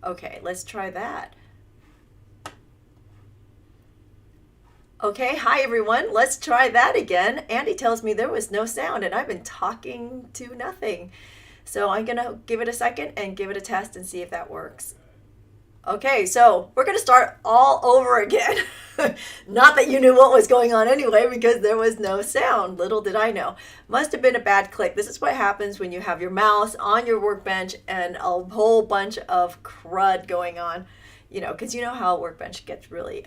Okay, let's try that. Okay, hi everyone. Let's try that again. Andy tells me there was no sound and I've been talking to nothing. So I'm gonna give it a second and give it a test and see if that works. Okay, so we're gonna start all over again. Not that you knew what was going on anyway, because there was no sound. Little did I know. Must have been a bad click. This is what happens when you have your mouse on your workbench and a whole bunch of crud going on. Because you know how a workbench gets really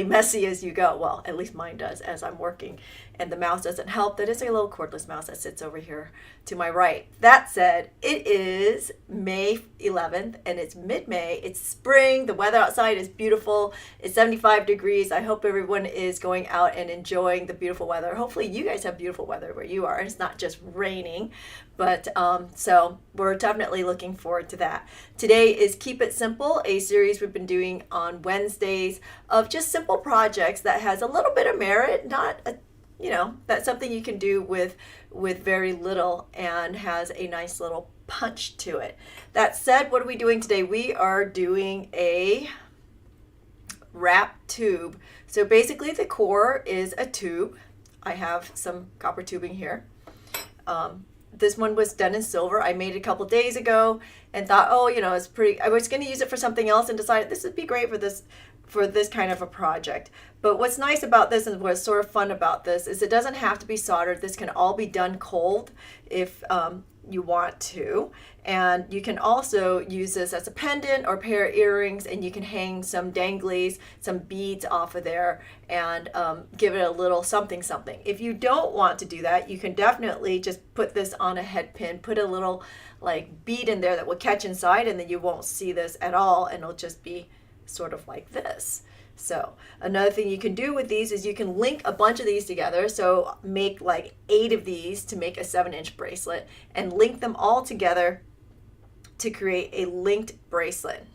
messy as you go. Well, at least mine does as I'm working. And the mouse doesn't help. That is a little cordless mouse that sits over here to my right. That said, it is May 11th and it's mid-May. It's spring. The weather outside is beautiful. It's 75 degrees. I hope everyone is going out and enjoying the beautiful weather. Hopefully you guys have beautiful weather where you are. It's not just raining. But so we're definitely looking forward to that. Today is Keep It Simple, a series we've been doing on Wednesdays of just simple projects that has a little bit of merit, not a that's something you can do with very little and has a nice little punch to it. That said, what are we doing today? We are doing a wrap tube. So basically the core is a tube. I have some copper tubing here. This one was done in silver. I made it a couple days ago and thought, it's pretty. I was going to use it for something else and decided this would be great for this kind of a project. But what's nice about this and what's sort of fun about this is it doesn't have to be soldered. This can all be done cold if you want to. And you can also use this as a pendant or pair of earrings, and you can hang some danglies, some beads off of there and give it a little something something. If you don't want to do that, you can definitely just put this on a head pin, put a little like bead in there that will catch inside, and then you won't see this at all, and it'll just be sort of like this. So another thing you can do with these is you can link a bunch of these together. So make like 8 of these to make a 7-inch bracelet and link them all together to create a linked bracelet.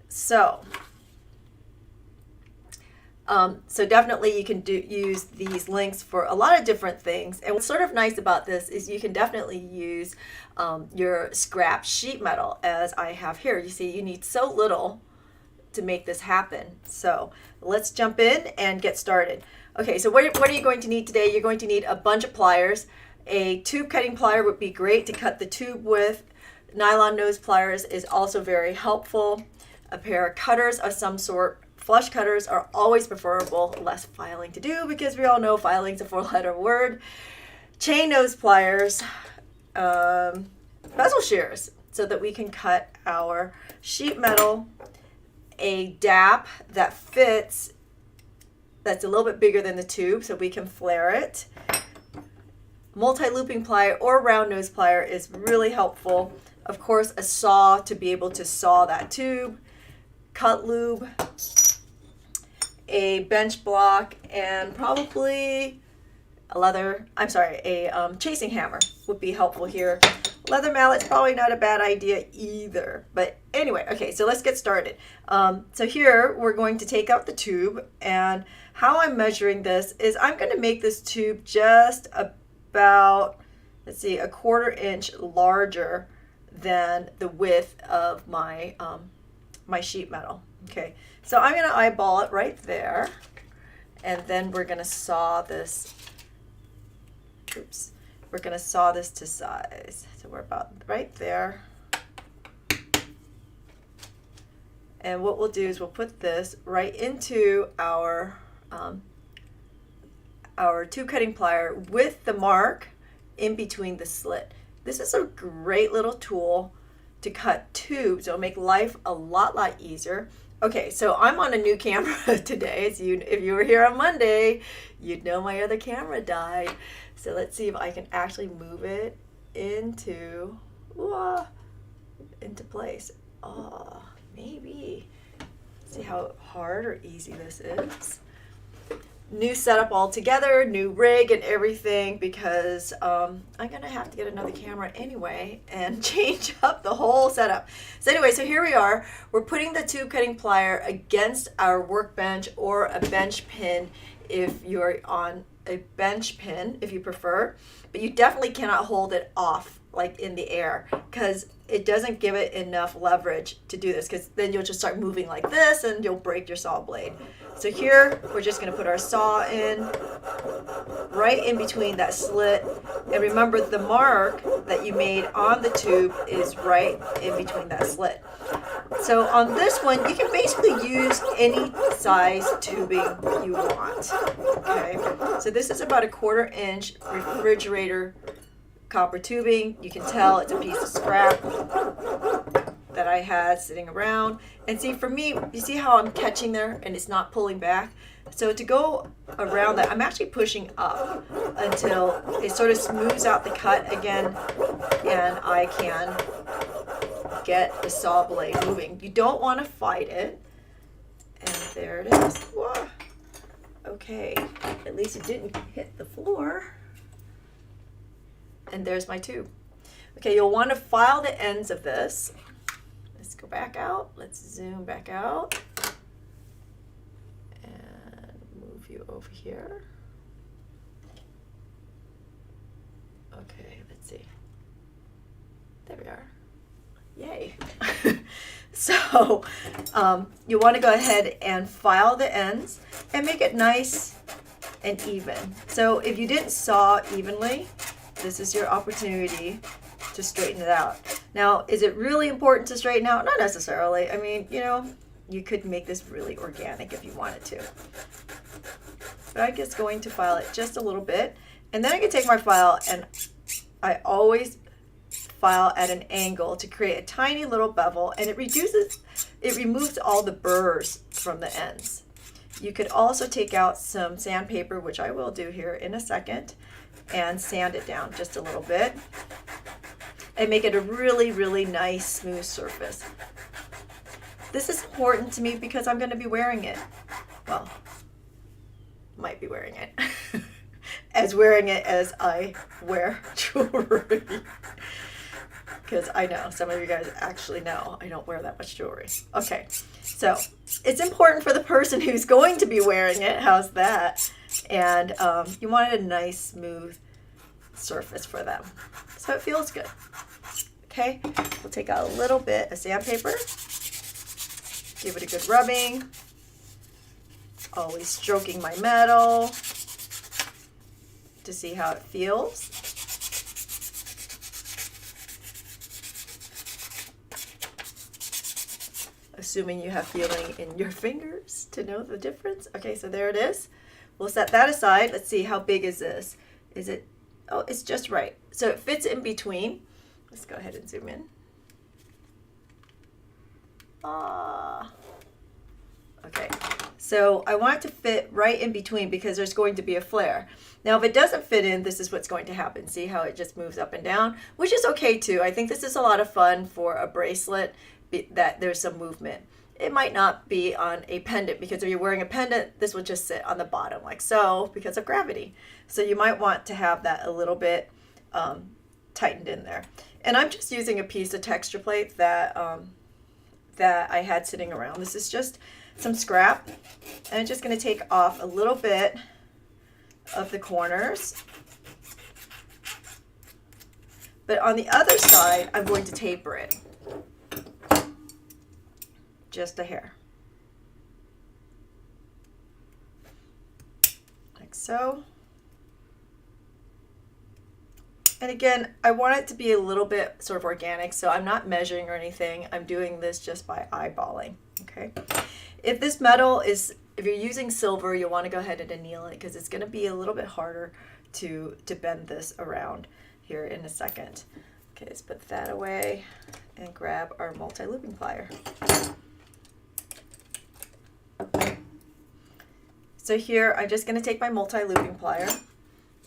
So definitely you can use these links for a lot of different things. And what's sort of nice about this is you can definitely use your scrap sheet metal, as I have here. You see, you need so little to make this happen. So let's jump in and get started. Okay, so what are you going to need today? You're going to need a bunch of pliers. A tube cutting plier would be great to cut the tube with. Nylon nose pliers is also very helpful. A pair of cutters of some sort. Flush cutters are always preferable, less filing to do because we all know filing's a 4-letter word. Chain nose pliers, bezel shears so that we can cut our sheet metal, a dap that fits, that's a little bit bigger than the tube so we can flare it. Multi-looping plier or round nose plier is really helpful. Of course, a saw to be able to saw that tube, cut lube, a bench block, and probably a chasing hammer would be helpful here. Leather mallet's probably not a bad idea either. But anyway, okay, so let's get started. So here we're going to take out the tube, and how I'm measuring this is I'm going to make this tube just about, let's see, a 1/4 inch larger than the width of my my sheet metal. Okay, so I'm going to eyeball it right there, and then we're going to saw this. Oops. We're going to saw this to size. So we're about right there. And what we'll do is we'll put this right into our tube cutting plier with the mark in between the slit. This is a great little tool to cut tubes. It'll make life a lot easier. Okay, so I'm on a new camera today. So if you were here on Monday, you'd know my other camera died. So let's see if I can actually move it into place. Oh, maybe. See how hard or easy this is. New setup altogether, new rig and everything, because I'm gonna have to get another camera anyway and change up the whole setup. So anyway, so here we are. We're putting the tube cutting plier against our workbench or a bench pin if you're on a bench pin, if you prefer, but you definitely cannot hold it off like in the air, because it doesn't give it enough leverage to do this, because then you'll just start moving like this and you'll break your saw blade. So here we're just going to put our saw in right in between that slit, and remember the mark that you made on the tube is right in between that slit. So on this one you can basically use any size tubing you want. Okay, so this is about a 1/4 inch refrigerator copper tubing. You can tell it's a piece of scrap that I had sitting around. And see, for me, you see how I'm catching there and it's not pulling back? So to go around that, I'm actually pushing up until it sort of smooths out the cut again, and I can get the saw blade moving. You don't want to fight it. And there it is. Whoa. Okay, at least it didn't hit the floor. And there's my tube. Okay, you'll want to file the ends of this. Let's go back out. Let's zoom back out and move you over here. Okay, let's see. There we are. Yay. So you want to go ahead and file the ends and make it nice and even. So if you didn't saw evenly, this is your opportunity to straighten it out. Now, is it really important to straighten out? Not necessarily. I mean, you know, you could make this really organic if you wanted to. But I'm just going to file it just a little bit. And then I can take my file, and I always file at an angle to create a tiny little bevel, and it removes all the burrs from the ends. You could also take out some sandpaper, which I will do here in a second, and sand it down just a little bit and make it a really, really nice smooth surface. This is important to me because I'm going to be wearing it. Well, might be wearing it. Wearing it as I wear jewelry. Because I know some of you guys actually know I don't wear that much jewelry. Okay, so it's important for the person who's going to be wearing it. How's that? And you wanted a nice smooth surface for them, so it feels good. Okay, we'll take out a little bit of sandpaper, give it a good rubbing, always stroking my metal to see how it feels. Assuming you have feeling in your fingers to know the difference. Okay, so there it is. We'll set that aside. Let's see, how big is this? Is it, oh, it's just right. So it fits in between. Let's go ahead and zoom in. Okay, so I want it to fit right in between because there's going to be a flare. Now, if it doesn't fit in, this is what's going to happen. See how it just moves up and down, which is okay too. I think this is a lot of fun for a bracelet, that there's some movement. It might not be on a pendant, because if you're wearing a pendant, this would just sit on the bottom like so because of gravity. So you might want to have that a little bit tightened in there. And I'm just using a piece of texture plate that that I had sitting around. This is just some scrap, and I'm just going to take off a little bit of the corners. But on the other side, I'm going to taper it. Just a hair. Like so. And again, I want it to be a little bit sort of organic, so I'm not measuring or anything. I'm doing this just by eyeballing, okay? If this metal is, if you're using silver, you'll want to go ahead and anneal it, because it's going to be a little bit harder to bend this around here in a second. Okay, let's put that away and grab our multi-looping plier. So here, I'm just going to take my multi-looping plier,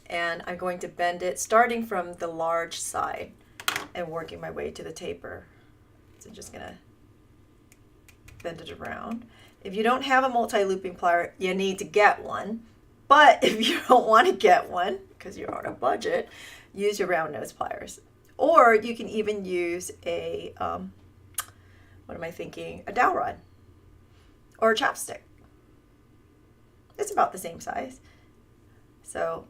and I'm going to bend it starting from the large side and working my way to the taper. So I'm just going to bend it around. If you don't have a multi-looping plier, you need to get one. But if you don't want to get one, because you're on a budget, use your round nose pliers. Or you can even use a, what am I thinking? A dowel rod or a chopstick. It's about the same size. So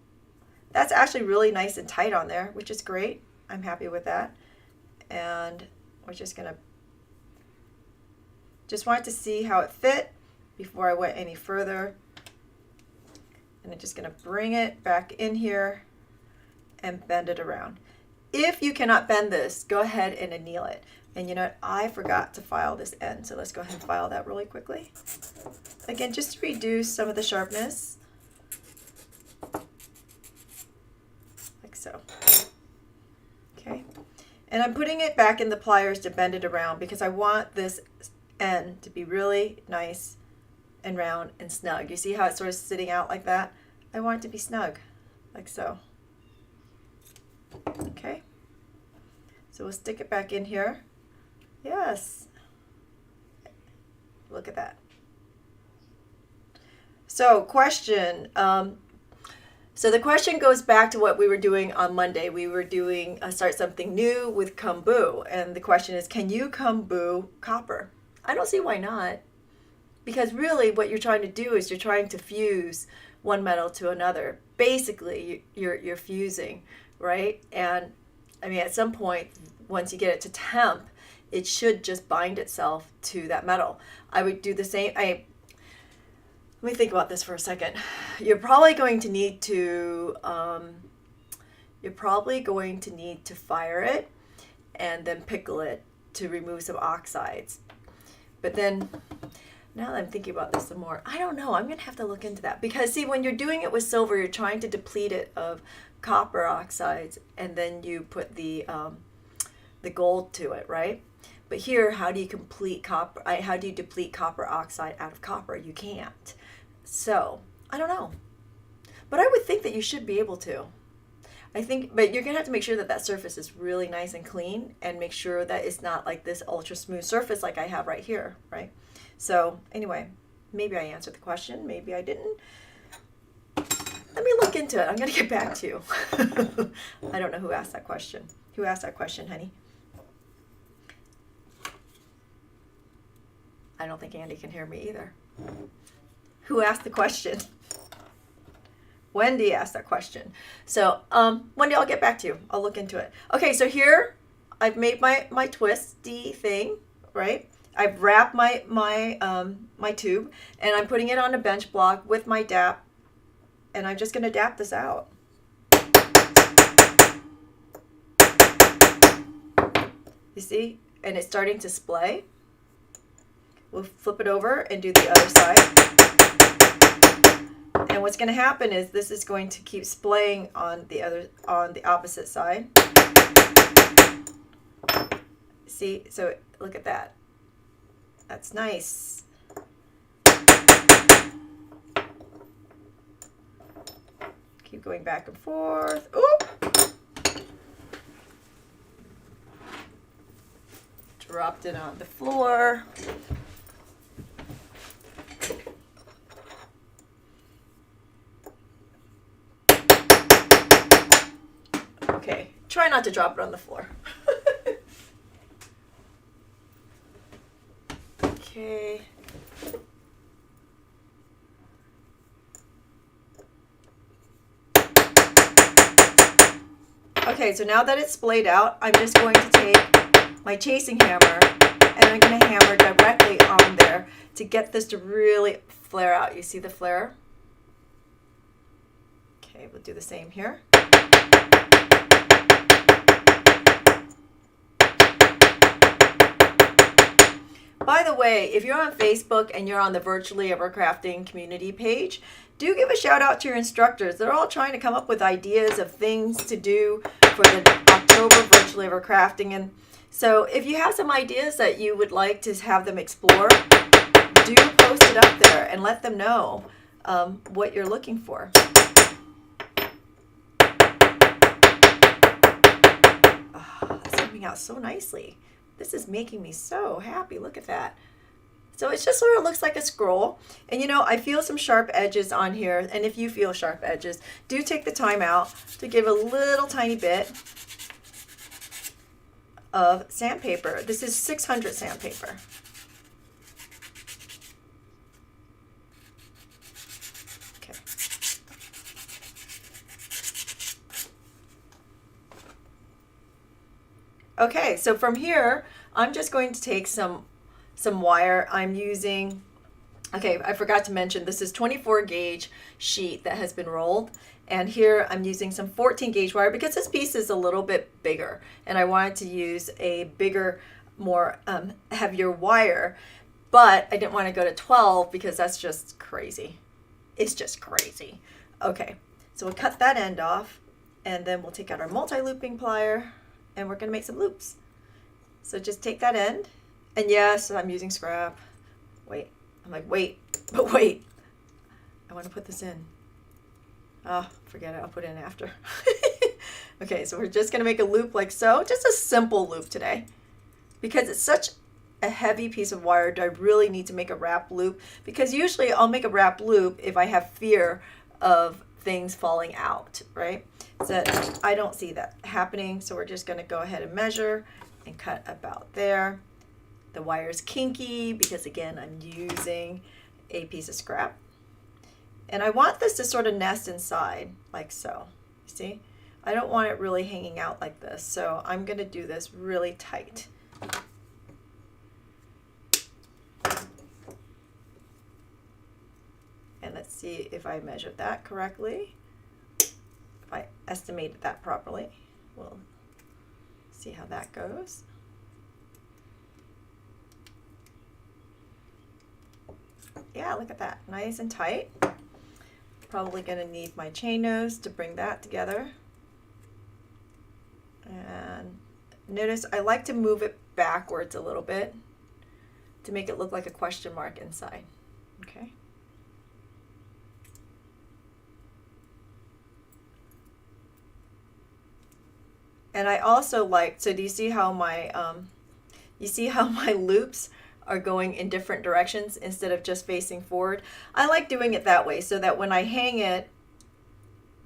that's actually really nice and tight on there, which is great. I'm happy with that. And we're just gonna, just wanted to see how it fit before I went any further. And I'm just gonna bring it back in here and bend it around. If you cannot bend this, go ahead and anneal it. And you know what, I forgot to file this end, so let's go ahead and file that really quickly. Again, just to reduce some of the sharpness, like so. Okay, and I'm putting it back in the pliers to bend it around because I want this end to be really nice and round and snug. You see how it's sort of sitting out like that? I want it to be snug, like so. Okay, so we'll stick it back in here. Yes, look at that. So question, so the question goes back to what we were doing on Monday. We were doing start something new with kombu, and the question is, can you kombu copper? I don't see why not, because really what you're trying to do is you're trying to fuse one metal to another. Basically, you're fusing, right? And I mean, at some point, once you get it to temp, it should just bind itself to that metal. I would do the same. Let me think about this for a second. You're probably going to need to fire it and then pickle it to remove some oxides. But then, now that I'm thinking about this some more, I don't know. I'm going to have to look into that. Because, see, when you're doing it with silver, you're trying to deplete it of copper oxides, and then you put the gold to it, right? But here, how do you deplete copper oxide out of copper? You can't. So, I don't know. But I would think that you should be able to. I think, but you're going to have to make sure that that surface is really nice and clean, and make sure that it's not like this ultra smooth surface like I have right here, right? So anyway, maybe I answered the question, maybe I didn't. Let me look into it. I'm going to get back to you. I don't know who asked that question. Who asked that question, honey? I don't think Andy can hear me either. Who asked the question? Wendy asked that question. So Wendy, I'll get back to you. I'll look into it. Okay, so here I've made my twisty thing, right? I've wrapped my tube, and I'm putting it on a bench block with my dap, and I'm just going to dap this out. You see? And it's starting to splay. We'll flip it over and do the other side. And what's going to happen is this is going to keep splaying on the opposite side. See? So look at that. That's nice. Keep going back and forth. Ooh! Dropped it on the floor. Okay, try not to drop it on the floor. Okay. Okay, so now that it's splayed out, I'm just going to take my chasing hammer and I'm going to hammer directly on there to get this to really flare out. You see the flare? Okay, we'll do the same here. By the way, if you're on Facebook and you're on the Virtually Ever Crafting community page, do give a shout out to your instructors. They're all trying to come up with ideas of things to do for the October Virtually Ever Crafting. And so if you have some ideas that you would like to have them explore, do post it up there and let them know what you're looking for. Oh, that's coming out so nicely. This is making me so happy. Look at that. So it just sort of looks like a scroll. And you know, I feel some sharp edges on here. And if you feel sharp edges, do take the time out to give a little tiny bit of sandpaper. This is 600 sandpaper. Okay. Okay, so from here, I'm just going to take some wire. I'm using, okay, I forgot to mention, this is 24 gauge sheet that has been rolled. And here I'm using some 14 gauge wire because this piece is a little bit bigger. And I wanted to use a bigger, more heavier wire. But I didn't want to go to 12 because that's just crazy. It's just crazy. Okay, so we'll cut that end off. And then we'll take out our multi-looping plier. And we're going to make some loops. So just take that end. And yes, I'm using scrap. Wait. I'm like, wait, but wait. I want to put this in. Oh, forget it. I'll put it in after. Okay, so we're just going to make a loop like so. Just a simple loop today. Because it's such a heavy piece of wire, do I really need to make a wrap loop? Because usually I'll make a wrap loop if I have fear of things falling out, right? So I don't see that happening. So we're just going to go ahead and measure and cut about there. The wire is kinky because, again, I'm using a piece of scrap. And I want this to sort of nest inside like so. You see? I don't want it really hanging out like this. So I'm going to do this really tight. And let's see if I measured that correctly. If I estimated that properly. We'll see how that goes. Yeah, look at that. Nice and tight. Probably going to need my chain nose to bring that together. And notice I like to move it backwards a little bit to make it look like a question mark inside. Okay. And I also like, so do you see how my loops are going in different directions instead of just facing forward? I like doing it that way so that when I hang it,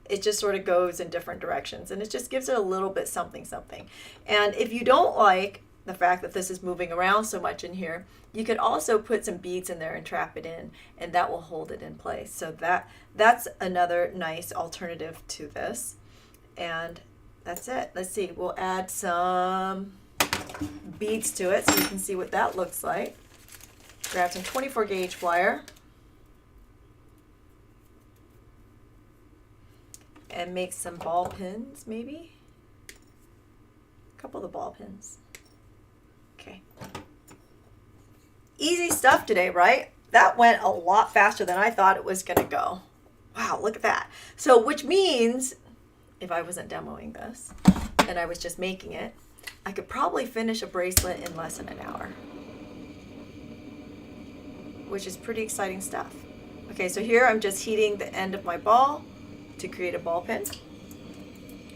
it just sort of goes in different directions and it just gives it a little bit something something. And if you don't like the fact that this is moving around so much in here, you could also put some beads in there and trap it in, and that will hold it in place. So that's another nice alternative to this. And that's it. Let's see, we'll add some beads to it so you can see what that looks like. Grab some 24 gauge wire and make some ball pins, maybe a couple of the ball pins. Okay, easy stuff today, right? That went a lot faster than I thought it was gonna go. Wow, look at that. So which means if I wasn't demoing this and I was just making it, I could probably finish a bracelet in less than an hour, which is pretty exciting stuff. Okay, so here I'm just heating the end of my ball to create a ball pin.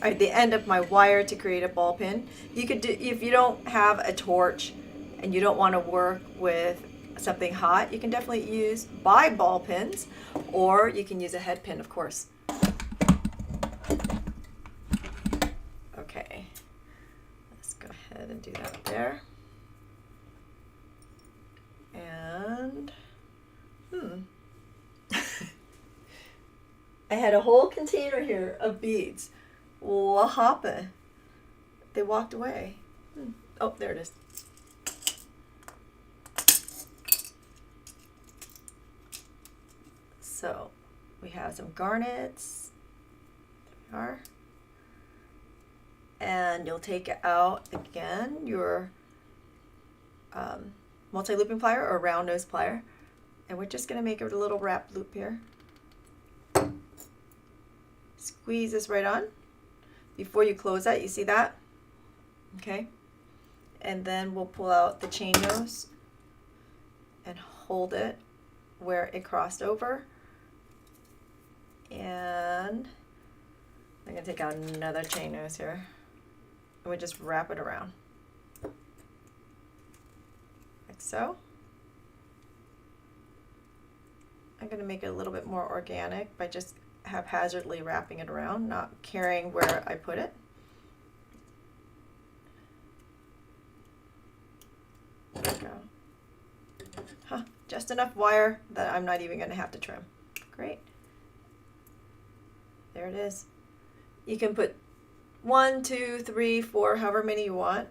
Or the end of my wire to create a ball pin. You could do, if you don't have a torch and you don't want to work with something hot, you can definitely buy ball pins, or you can use a head pin, of course. Okay. And do that there. And I had a whole container here of beads. What happened? They walked away. Oh, there it is. So we have some garnets. There we are. And you'll take out again your multi-looping plier or round nose plier, and we're just going to make a little wrap loop here. Squeeze this right on before you close that. You see that? Okay. And then we'll pull out the chain nose and hold it where it crossed over. And I'm going to take out another chain nose here. And we just wrap it around. Like so. I'm going to make it a little bit more organic by just haphazardly wrapping it around, not caring where I put it. There we go. Huh, just enough wire that I'm not even going to have to trim. Great. There it is. You can put 1, 2, 3, 4, however many you want.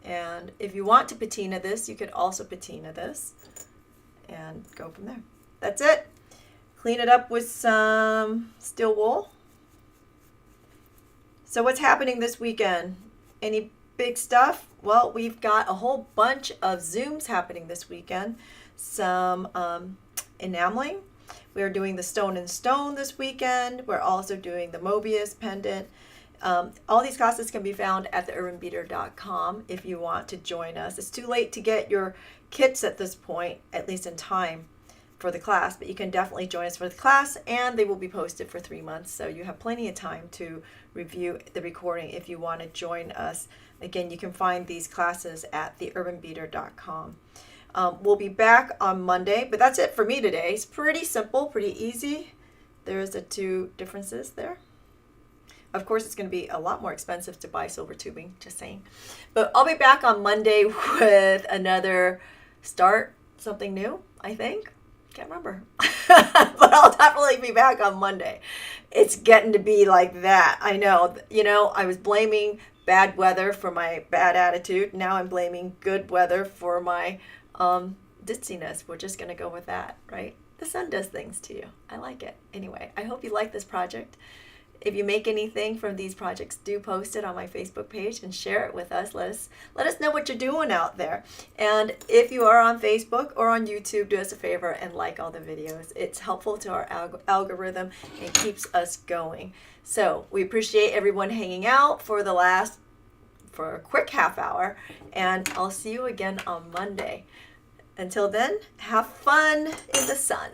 And if you want to patina this, you could also patina this and go from there. That's it. Clean it up with some steel wool. So what's happening this weekend? Any big stuff? Well, we've got a whole bunch of Zooms happening this weekend. Some enameling. We're doing the stone and stone this weekend. We're also doing the Mobius pendant. All these classes can be found at theurbanbeater.com if you want to join us. It's too late to get your kits at this point, at least in time for the class, but you can definitely join us for the class, and they will be posted for 3 months, so you have plenty of time to review the recording if you want to join us. Again, you can find these classes at theurbanbeater.com. We'll be back on Monday, but that's it for me today. It's pretty simple, pretty easy. There's the two differences there. Of course, it's going to be a lot more expensive to buy silver tubing, just saying. But I'll be back on Monday with another start, something new, I think. Can't remember. But I'll definitely be back on Monday. It's getting to be like that. I know. You know, I was blaming bad weather for my bad attitude. Now I'm blaming good weather for my ditziness. We're just going to go with that, right? The sun does things to you. I like it. Anyway, I hope you like this project. If you make anything from these projects, do post it on my Facebook page and share it with us. Let us know what you're doing out there. And if you are on Facebook or on YouTube, do us a favor and like all the videos. It's helpful to our algorithm and keeps us going. So we appreciate everyone hanging out for a quick half hour. And I'll see you again on Monday. Until then, have fun in the sun.